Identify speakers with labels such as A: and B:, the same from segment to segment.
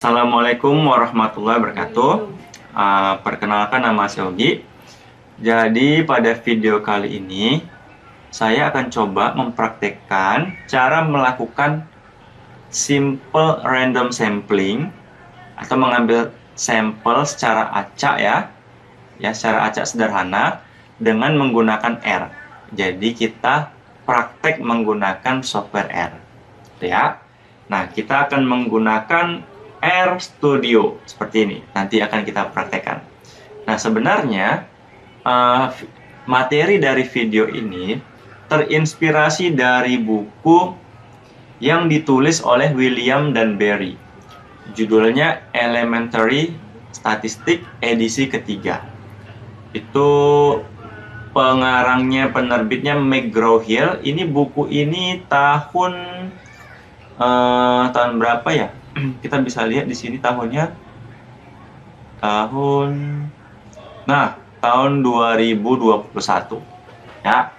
A: Assalamualaikum warahmatullahi wabarakatuh. Perkenalkan, nama saya Yogi. Jadi pada video kali ini saya akan coba mempraktekkan cara melakukan simple random sampling atau mengambil sampel secara acak secara acak sederhana dengan menggunakan R. Jadi kita praktek menggunakan software R, ya. Nah, kita akan menggunakan R Studio seperti ini. Nanti akan kita praktekkan. Nah, sebenarnya materi dari video ini terinspirasi dari buku yang ditulis oleh William dan Barry. Judulnya Elementary Statistics edisi ketiga. Itu pengarangnya, penerbitnya McGraw-Hill. Ini buku ini tahun berapa ya? Kita bisa lihat di sini tahunnya tahun 2021 ya.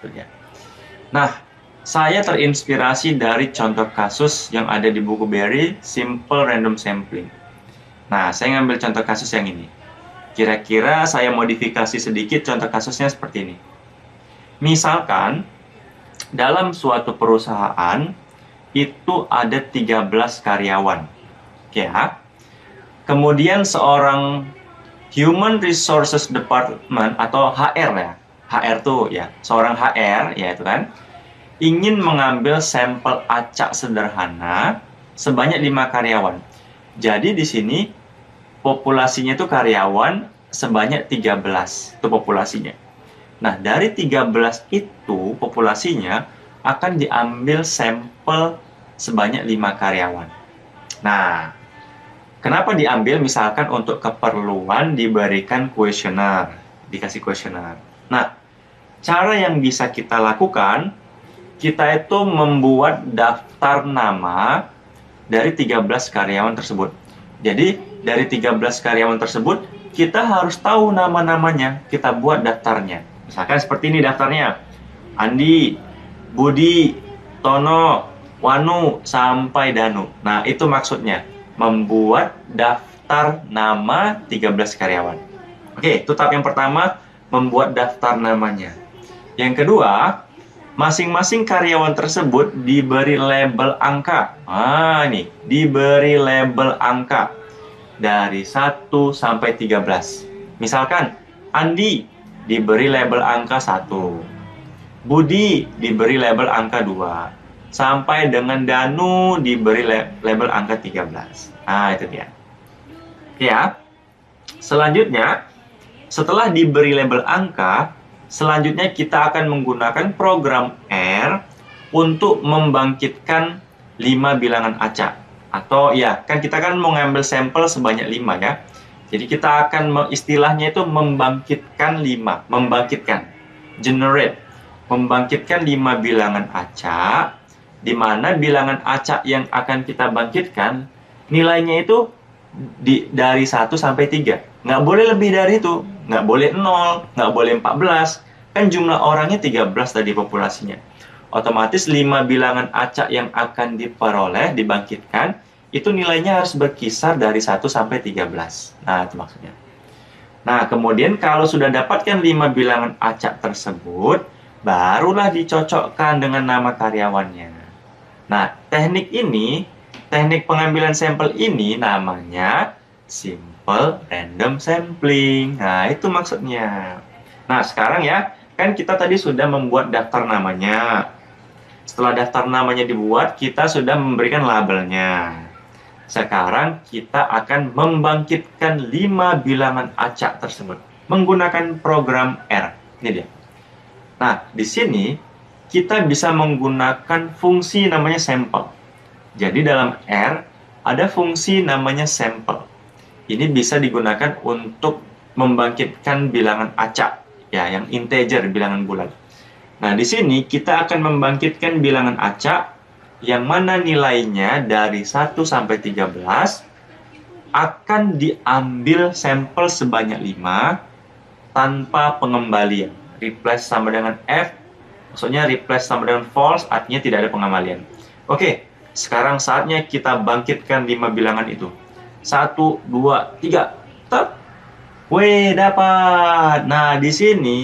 A: Nah, saya terinspirasi dari contoh kasus yang ada di buku Barry, Simple Random Sampling. Nah, saya ngambil contoh kasus yang ini. Kira-kira saya modifikasi sedikit contoh kasusnya seperti ini. Misalkan dalam suatu perusahaan itu ada 13 karyawan, ya. Kemudian seorang Human Resources Department atau HR ya, HR tuh ya, seorang HR ya itu kan, ingin mengambil sampel acak sederhana sebanyak 5 karyawan. Jadi di sini populasinya itu karyawan sebanyak 13, itu populasinya. Nah, dari 13 itu populasinya akan diambil sampel sebanyak 5 karyawan. Nah, kenapa diambil? Misalkan untuk keperluan diberikan kuesioner, dikasih kuesioner. Nah, cara yang bisa kita lakukan, kita itu membuat daftar nama dari 13 karyawan tersebut. Jadi, dari 13 karyawan tersebut, kita harus tahu nama-namanya, kita buat daftarnya. Misalkan seperti ini daftarnya. Andi, Budi, Tono, Wanu, sampai Danu. Nah, itu maksudnya. Membuat daftar nama 13 karyawan. Oke, itu tahap yang pertama, membuat daftar namanya. Yang kedua, masing-masing karyawan tersebut diberi label angka. Ini, diberi label angka. Dari 1 sampai 13. Misalkan, Andi diberi label angka 1. Budi diberi label angka 2. Sampai dengan Danu diberi label angka 13. Nah, itu dia. Ya. Selanjutnya, setelah diberi label angka, selanjutnya kita akan menggunakan program R untuk membangkitkan 5 bilangan acak. Atau ya, kan kita kan mau ngambil sampel sebanyak 5 ya. Jadi kita akan istilahnya itu membangkitkan 5, membangkitkan, generate, membangkitkan 5 bilangan acak, di mana bilangan acak yang akan kita bangkitkan nilainya itu dari 1 sampai 3. Nggak boleh lebih dari itu, nggak boleh 0, nggak boleh 14. Kan jumlah orangnya 13 tadi populasinya. Otomatis 5 bilangan acak yang akan diperoleh, dibangkitkan, itu nilainya harus berkisar dari 1 sampai 13. Nah, itu maksudnya. Nah, kemudian kalau sudah dapatkan 5 bilangan acak tersebut, barulah dicocokkan dengan nama karyawannya. Nah, teknik pengambilan sampel ini namanya simple random sampling. Nah, itu maksudnya. Nah, sekarang ya, kan kita tadi sudah membuat daftar namanya. Setelah daftar namanya dibuat, kita sudah memberikan labelnya. Sekarang kita akan membangkitkan 5 bilangan acak tersebut menggunakan program R. Ini dia. Nah, di sini kita bisa menggunakan fungsi namanya sampel. Jadi dalam R ada fungsi namanya sampel. Ini bisa digunakan untuk membangkitkan bilangan acak, ya, yang integer, bilangan bulat. Nah, di sini kita akan membangkitkan bilangan acak yang mana nilainya dari 1 sampai 13 akan diambil sampel sebanyak 5 tanpa pengembalian. Replace sama dengan F, maksudnya replace sama dengan false, artinya tidak ada pengembalian. Oke, sekarang saatnya kita bangkitkan 5 bilangan itu. 1, 2, 3. Tep. Wih, dapat. Nah, di sini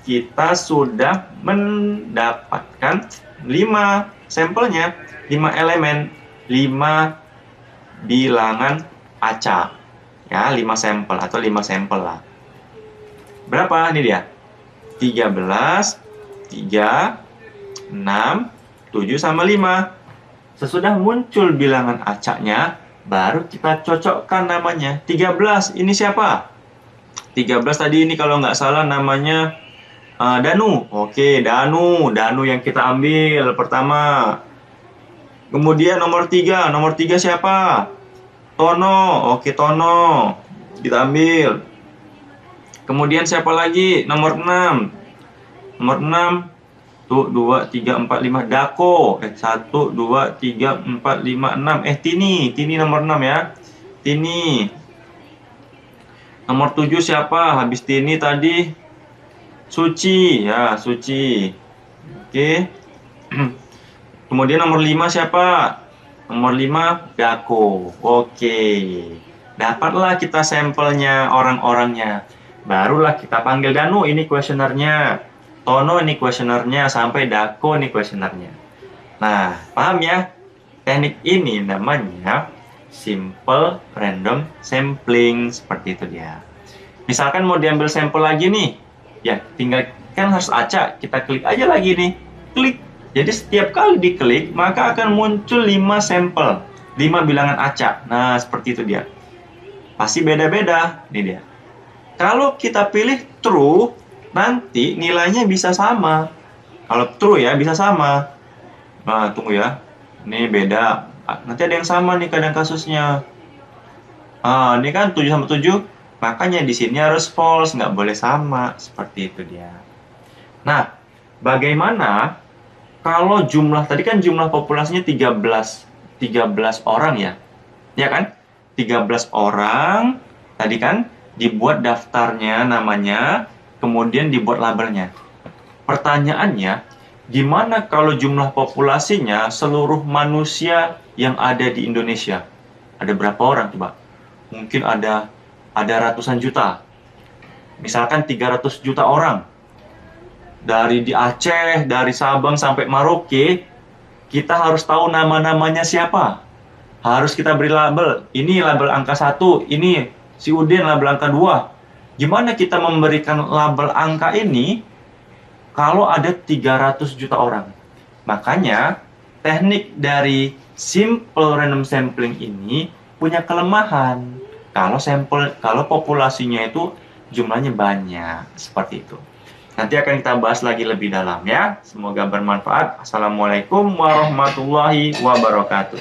A: kita sudah mendapatkan 5 sampelnya, 5 elemen, 5 bilangan acak. Ya, 5 sampel atau 5 sampel lah. Berapa? Ini dia. 13, 3, 6, 7 sama 5. Sesudah muncul bilangan acaknya, baru kita cocokkan namanya. 13, ini siapa? 13 tadi ini kalau nggak salah namanya Danu. Oke, Danu yang kita ambil pertama. Kemudian nomor 3 siapa? Tono. Oke, Tono kita ambil. Kemudian siapa lagi? Nomor 6. Nomor 6. Tuh, 2, 3, 4, 5. Dako. 1, 2, 3, 4, 5, 6. Tini nomor 6 ya. Tini. Nomor 7 siapa? Habis Tini tadi. Suci. Ya, Suci. Oke. Kemudian nomor 5 siapa? Nomor 5, Dako. Oke. Dapatlah kita sampelnya, orang-orangnya. Barulah kita panggil Danu, ini kuesionernya. Tono, ini kuesionernya. Sampai Dako, ini kuesionernya. Nah, paham ya? Teknik ini namanya simple random sampling. Seperti itu dia. Misalkan mau diambil sampel lagi nih. Ya, tinggal kan harus acak. Kita klik aja lagi nih. Klik. Jadi setiap kali diklik, maka akan muncul 5 sampel, 5 bilangan acak. Nah, seperti itu dia. Pasti beda-beda. Ini dia. Kalau kita pilih true, nanti nilainya bisa sama. Kalau true ya, bisa sama. Nah, tunggu ya. Ini beda. Nanti ada yang sama nih kadang kasusnya. Ini kan 7 sama 7. Makanya di sini harus false, nggak boleh sama. Seperti itu dia. Nah, bagaimana kalau jumlah, tadi kan jumlah populasinya 13 orang ya. Ya kan? 13 orang, tadi kan dibuat daftarnya, namanya, kemudian dibuat labelnya. Pertanyaannya, gimana kalau jumlah populasinya seluruh manusia yang ada di Indonesia? Ada berapa orang coba? Mungkin ada ratusan juta. Misalkan 300 juta orang. Dari di Aceh, dari Sabang sampai Merauke, kita harus tahu nama-namanya siapa. Harus kita beri label. Ini label angka 1, ini si Udin label angka 2. Gimana kita memberikan label angka ini kalau ada 300 juta orang? Makanya, teknik dari simple random sampling ini punya kelemahan. Kalau populasinya itu jumlahnya banyak, seperti itu. Nanti akan kita bahas lagi lebih dalam ya. Semoga bermanfaat. Assalamualaikum warahmatullahi wabarakatuh.